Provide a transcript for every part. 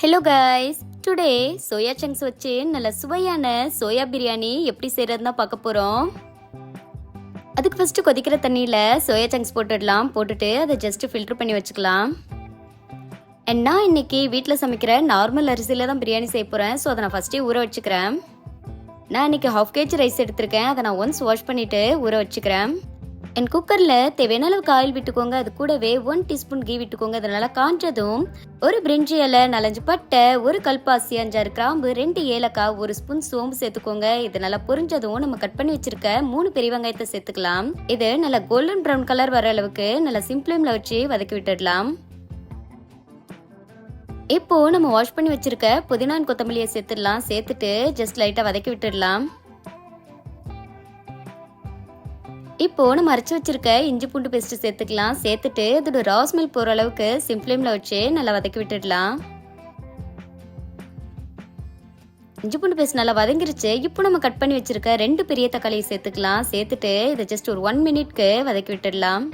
Hello guys, today soya chunks வச்சு நல்ல சுவையான சோயா பிரியாணி எப்படி செய்யறதுன்னு பார்க்க போறோம். அதுக்கு ஃபர்ஸ்ட் கொதிக்கிற தண்ணியில சோயா சங்க்ஸ் போட்டுட்டு அதை ஜஸ்ட் ஃபில்டர் பண்ணி வச்சுக்கலாம். நான் இன்னைக்கு வீட்டில் சமைக்கிற நார்மல் அரிசியில தான் பிரியாணி செய்ய போறேன். ஸோ அதை நான் ஃபர்ஸ்டே ஊற வச்சுக்கிறேன். நான் இன்னைக்கு 1/2 kg ரைஸ் எடுத்திருக்கேன். அதை நான் ஒன்ஸ் வாஷ் பண்ணிட்டு ஊற வச்சுக்கிறேன். குக்கரில் தேவையான அளவுக்கு ஆயில் விட்டுக்கோங்க. அது கூடவே 1 டீஸ்பூன் கீ விட்டுக்கோங்க. அதனால காஞ்சதும் ஒரு பிரிஞ்சி இலை, 4-5 பட்டை, ஒரு கல்பாசி, 5-6 கிராம்பு, 2 ஏலக்காய், 1 ஸ்பூன் சோம்பு சேர்த்துக்கோங்க. இது நல்லா பொரிஞ்சதும் நம்ம கட் பண்ணி வச்சிருக்க 3 பெரிய வெங்காயத்தை சேர்த்துக்கலாம். இது நல்லா கோல்டன் ப்ரௌன் கலர் வர அளவுக்கு நல்லா சிம் ஃப்ளேம்ல வச்சு வதக்கி விட்டுடலாம். இப்போ நம்ம வாஷ் பண்ணி வச்சிருக்க புதினா கொத்தமல்லியை சேர்த்துடலாம். சேர்த்துட்டு ஜஸ்ட் லைட்டா வதக்கி விட்டுடலாம். இப்போ நம்ம அரைச்சி வச்சிருக்க இஞ்சி பூண்டு பேஸ்ட் சேர்த்துக்கலாம். சேர்த்துட்டு அதோட ரா ஸ்மெல் போற அளவுக்கு சிம் ஃப்ளேம்ல வச்சு நல்லா வதக்கி விட்டுடலாம். இஞ்சி பூண்டு பேஸ்ட் நல்லா வதங்கிருச்சு. இப்போ நம்ம கட் பண்ணி வச்சிருக்க 2 பெரிய தக்காளியை சேர்த்துக்கலாம். சேர்த்துட்டு இதை ஜஸ்ட் ஒரு 1 மினிட்க்கு வதக்கி விட்டுடலாம்.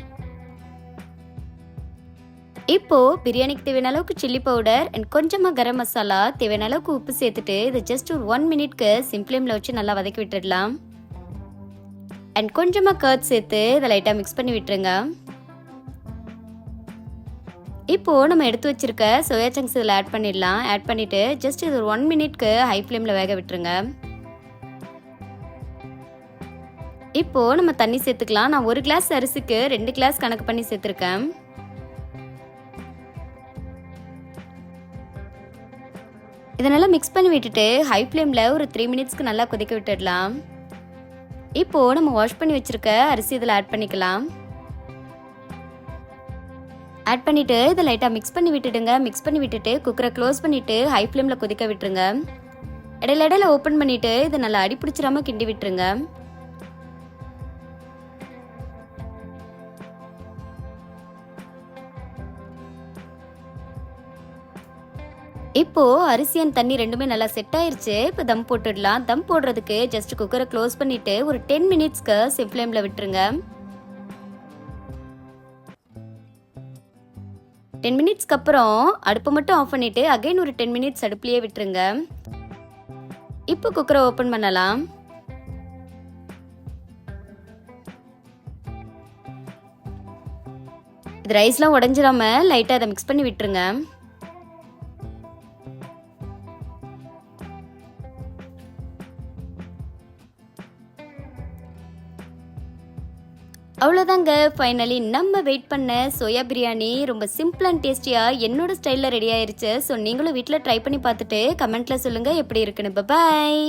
இப்போ பிரியாணிக்கு தேவையான அளவுக்கு சில்லி பவுடர் அண்ட் கொஞ்சமா கரம் மசாலா, தேவையான அளவுக்கு உப்பு சேர்த்துட்டு இதை ஜஸ்ட் ஒரு 1 மினிட்க்கு சிம் ஃப்ளேம்ல வச்சு நல்லா வதக்கி விட்டுடலாம். அண்ட் கொஞ்சமாக கர்ட் சேர்த்து இதை லைட்டாக மிக்ஸ் பண்ணி விட்டுருங்க. இப்போது நம்ம எடுத்து வச்சிருக்க சோயா சங்க்ஸ் இதில் ஆட் பண்ணிடலாம். ஆட் பண்ணிவிட்டு ஜஸ்ட் இது ஒரு 1 மினிட்க்கு ஹை ஃப்ளேமில் வேக விட்டுருங்க. இப்போது நம்ம தண்ணி சேர்த்துக்கலாம். நான் 1 கிளாஸ் அரிசிக்கு 2 கிளாஸ் கணக்கு பண்ணி சேர்த்துருக்கேன். இதனால் மிக்ஸ் பண்ணி விட்டுட்டு ஹை ஃப்ளேமில் ஒரு 3 மினிட்ஸ்க்கு நல்லா கொதிக்க விட்டுடலாம். இப்போ நம்ம வாஷ் பண்ணி வச்சிருக்க அரிசி இதில் ஆட் பண்ணிக்கலாம். ஆட் பண்ணிட்டு இதை லைட்டாக மிக்ஸ் பண்ணி விட்டுடுங்க. மிக்ஸ் பண்ணி விட்டுட்டு குக்கரை க்ளோஸ் பண்ணிட்டு ஹை ஃப்ளேமில் கொதிக்க விட்டுருங்க. இடையில ஓப்பன் பண்ணிட்டு இதை நல்லா அடி பிடிச்சிடாம கிண்டி விட்டுருங்க. இப்போ அரிசி அண்ட் தண்ணி ரெண்டுமே நல்லா செட் ஆயிருச்சு. இப்போ தம் போட்டுடலாம். தம் போடுறதுக்கு ஜஸ்ட் குக்கரை க்ளோஸ் பண்ணிட்டு ஒரு 10 மினிட்ஸ்க்கு சிம் ஃப்ளேம்ல விட்டுருங்க. 10 மினிட்ஸ்க்கு அப்புறம் அடுப்பை மட்டும் ஆஃப் பண்ணிட்டு அகைன் ஒரு 10 மினிட்ஸ் அடுப்புலயே விட்டுருங்க. இப்போ குக்கரை ஓபன் பண்ணலாம். இது ரைஸ்லாம் உடைஞ்சிடாம லைட்டா அதை மிக்ஸ் பண்ணி விட்டுருங்க. அவ்வளோதாங்க, ஃபைனலி நம்ம வெயிட் பண்ண சோயா பிரியாணி ரொம்ப சிம்பிள் அண்ட் டேஸ்டியாக என்னோட ஸ்டைலில் ரெடி ஆயிருச்சு. ஸோ நீங்களும் வீட்டில் ட்ரை பண்ணி பார்த்துட்டு கமெண்ட்டில் சொல்லுங்கள் எப்படி இருக்குன்னு. பாய்.